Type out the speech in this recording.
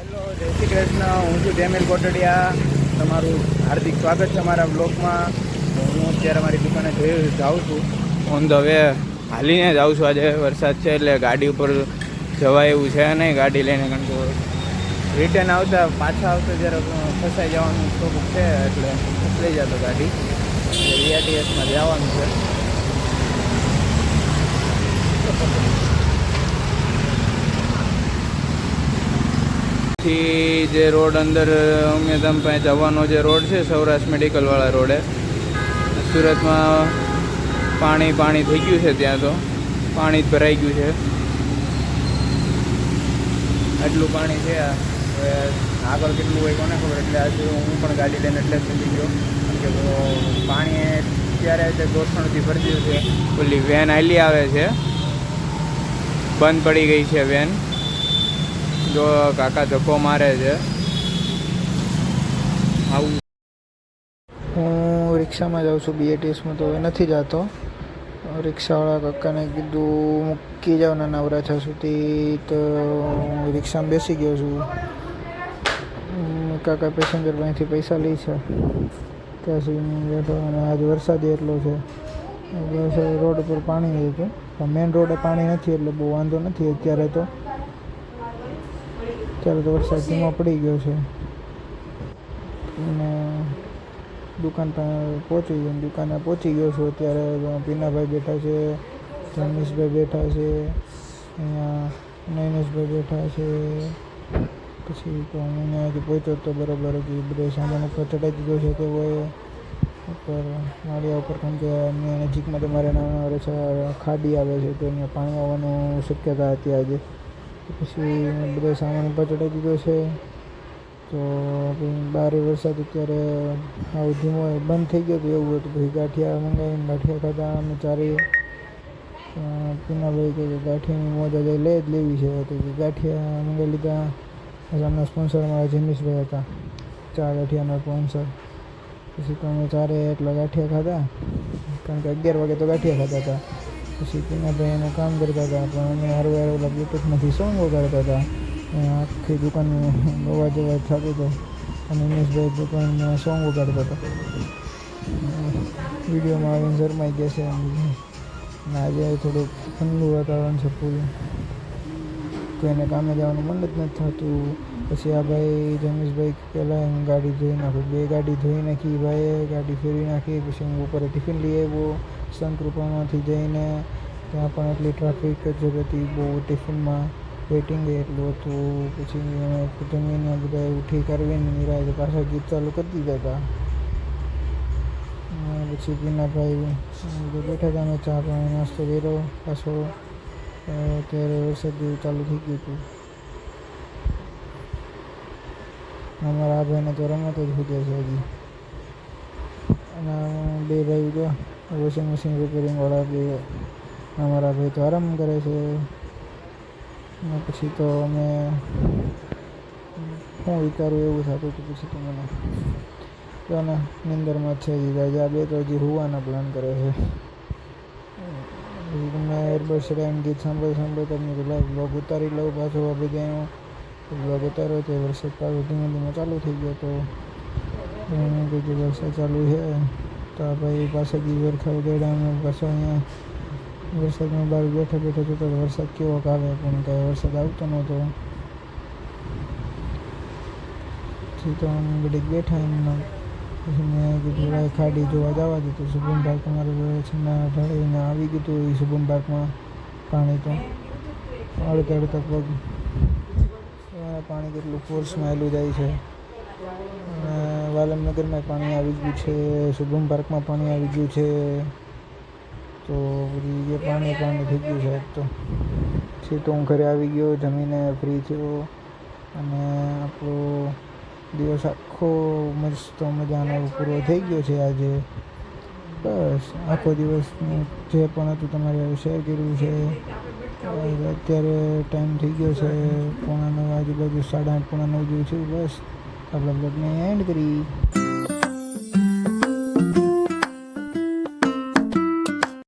Hello, જય શ્રી કૃષ્ણ. હું છું જેમિલ કોટડિયા. તમારું હાર્દિક સ્વાગત છે અમારા બ્લોગમાં. હું અત્યારે મારી દુકાને જાઉં છું. ઓન ધ વે હાલીને જાઉં છું. આજે વરસાદ છે એટલે ગાડી ઉપર જવાય એવું છે નહીં ગાડી લઈને, કારણ કે રિટર્ન આવતા પાછા આવતા જ્યારે ફસાઈ જવાનું થોડુંક છે એટલે ફસાઈ જતો ગાડી. VRTSમાં જવાનું છે. થી જે રોડ અંદર ઉમેદમ પાસે જવાનો જે રોડ છે, સૌરાષ્ટ્ર મેડિકલવાળા રોડે, સુરતમાં પાણી થઈ ગયું છે. ત્યાં તો પાણી જ ભરાઈ ગયું છે. આટલું પાણી છે. હવે આગળ કેટલું હોય કોને ખબર. એટલે આજે હું પણ ગાડી લઈને એટલે જ સમજી ગયો, કારણ કે પાણી અત્યારે તે ગોઠણથી ભરી ગયું છે. ઓલી વેન હાલી આવે છે, બંધ પડી ગઈ છે વેન. જો કાકા ધક્કો મારે છે. આવું હું રિક્ષામાં જાઉં છું BATSમાં, તો હવે નથી જતો. રિક્ષાવાળા કાકાને કીધું મૂકી જાઓ ને નવરાછા સુધી, તો હું રિક્ષામાં બેસી ગયો છું. કાકા પેસેન્જર પાસેથી પૈસા લે છે, ત્યાં સુધી બેઠો. અને આજે વરસાદ એટલો છે, રોડ ઉપર પાણી હોય છે, પણ મેઇન રોડે પાણી નથી એટલે બહુ વાંધો નથી અત્યારે. તો વરસાદ ધીમો પડી ગયો છે અને દુકાને પહોંચી ગયો છું. અત્યારે પીનાભાઈ બેઠા છે, જમીશભાઈ બેઠા છે, અહીંયા નૈનેશભાઈ બેઠા છે. પછી તો હું અહીંયાથી પહોંચ્યો તો બરાબર હજી બધો સામાન ઉપર ચડાવી દીધો છે. તેઓએ ઉપર માળિયા ઉપર, કારણ કે અહીંયા નજીકમાં તમારે નાના ખાડી આવે છે, તો અહીંયા પાણી આવવાનું શક્યતા હતી આજે. પછી બધો સામાન ઉપર ચડાવી દીધો છે. તો બહાર વરસાદ અત્યારે આવું ધીમો બંધ થઈ ગયો તો એવું હતું. પછી ગાંઠિયા મંગાવીને ગાંઠિયા ખાધા અમે ચારે. પીનાભાઈ કે ગાંઠિયાની મોજ આજે લે જ લેવી છે, તો ગાંઠિયા મંગાવી લીધા. આમના સ્પોન્સર અમારા જમીશભાઈ હતા, ચા ગાંઠિયાના સ્પોન્સર. પછી તો અમે ચારે એટલા ગાંઠિયા ખાધા, કારણ કે 11 વાગે તો ગાંઠિયા ખાધા હતા. પછી પીનાભાઈ એનું કામ કરતા હતા, પણ અમે હારવાર ઓલા બ્લૂટૂથમાંથી સોંગ વગાડતા હતા. આખી દુકાનનું અવાજ થતો હતો અને ઉમેશભાઈ દુકાનમાં સોંગ વગાડતા હતા. વિડીયોમાં આવીને શરમાઈ ગયા છે. અને આજે થોડુંક ઠંડુ વાતાવરણ છે ફૂલ, તો એને કામે જવાનું મન જ નથી થતું. પછી આ ભાઈ જમીશભાઈ પહેલાં ગાડી ધોઈ નાખું, 2 ગાડી ધોઈ નાખી ભાઈએ, ગાડી ફેરવી નાખી. પછી હું ઉપર ટિફિન લઈ આવ્યો સંકૃપામાંથી જઈને. ત્યાં પણ એટલી ટ્રાફિક જ હતી, બહુ ટિફિનમાં વેઇટિંગ એટલું હતું. પછી અમે જમીને બધા ઉઠી કરવીને નિરાય પાછા ગીત ચાલુ કરી દીધા હતા. પછી પીનાભાઈ બેઠા હતા, અમે ચા પાણી નાસ્તો કર્યો પાછો. ત્યારે વરસાદ જેવું ચાલુ થઈ ગયું હતું. અમારા આ ભાઈને તો રમત જ ખૂટે છે હજી. અને 2 ભાઈ જો વોશિંગ મશીન રિપેરિંગવાળા 2 અમારા ભાઈ તો આરામ કરે છે. પછી તો અમે હું વિચારું એવું થતું હતું. પછી તો મને તો ને નિંદરમાં છે હજી આ 2 તો હજી હોવાના પ્લાન કરે છે. પછી તમે એરબડ્સ લગાવીને ગીત સાંભળતા મેં પેલા બ્લોગ ઉતારી લઉં પાછો. આ બધાનો બ્લોગ ઉતાર્યો તો વરસાદ પાછો ધીમે ધીમે ચાલુ થઈ ગયો. તો કે વરસાદ ચાલુ છે, તો આ ભાઈ પાસેથી વરખા ઉગાડ્યા. અમે પાછો અહીંયા વરસાદમાં બહાર બેઠા જોતા વરસાદ કેવો આવે, પણ કાંઈ વરસાદ આવતો નહોતો. પછી તો અમે ઘડીક બેઠા એમના. પછી મેં કીધું ભાઈ ખાડી જોવા જવા દીધું. શુભમ પાર્ક અમારે ઢળીને આવી ગયું હતું. એ શુભમ પાર્કમાં પાણી તો અડધા પગ પાણી કેટલું ફોર્સમાં આવેલું જાય છે. અને વાલમનગરમાં પાણી આવી ગયું છે, શુભમ પાર્કમાં પાણી આવી ગયું છે. તો બધી એ પાણી થઈ ગયું છે. તો પછી તો હું ઘરે આવી ગયો, જમીને ફ્રી થયો. અને આપણો દિવસ આખો મસ્ત મજાનો પૂરો થઈ ગયો છે આજે. બસ આખો દિવસનું જે પણ હતું તમારે શેર કર્યું છે. અત્યારે ટાઈમ થઈ ગયો છે 8:45 આજુબાજુ, 8:30 9 જેવું છે. બસ આપણા બ્લોગને એન્ડ કરી.